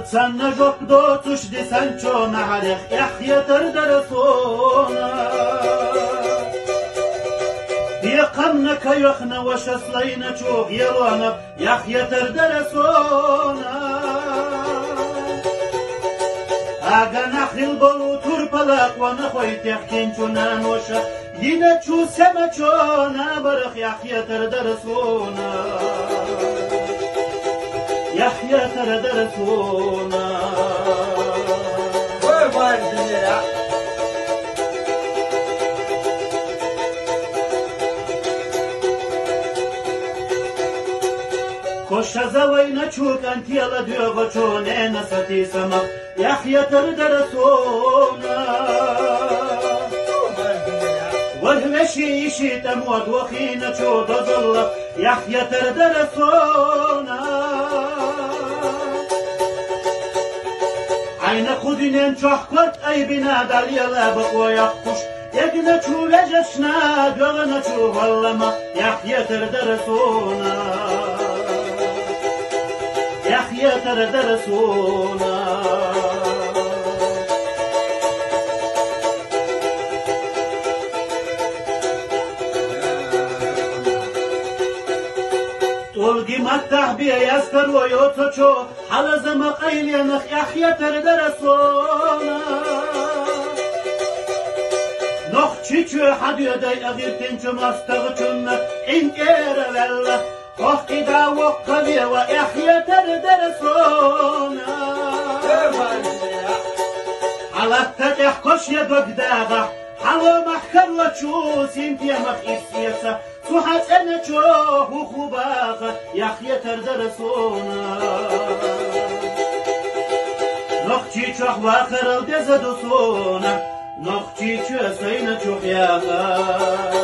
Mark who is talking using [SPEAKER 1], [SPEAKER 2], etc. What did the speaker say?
[SPEAKER 1] تسنى جوك دو تشدي سانشو نعرخ يحيى تردرسونا يقمنك يخنا وشسلينا شوق يرونا يحيى تردرسونا اگه نخیل بلو ترپلق و نخوی تخکین چونن وشه دیده چو سمه چونه برخ یحیی تردرسونا یحیی تردرسونا خوش زوی نچوک انتیل دیو چونه نستی سما يحيى تردرسونا والمشي شي تموت وخينا شود ظل يحيى تردرسونا عين خدين شحكت اي بنادر يلا بقوى يخش يقنا شو لجشنا دوغنا شو والله يحيى تردرسونا يحيى تردرسونا طولقي متح بيا يسكر ويوتشو حلز مقايل ينخ يحيى تردرسونا نخ چيچو حد يدي اغير تنچو مستغچون انكير والله وقتي دا وقلي ويحيى تردرسونا على التدح كش يدوك داغا حلو محكر وشو سينتي مخيف سيسا سوحت انا شوه وخباغا يحيى تردرسونا نخشي شوح واخر ودزدوسونا نخشي شو سينا شوح ياغا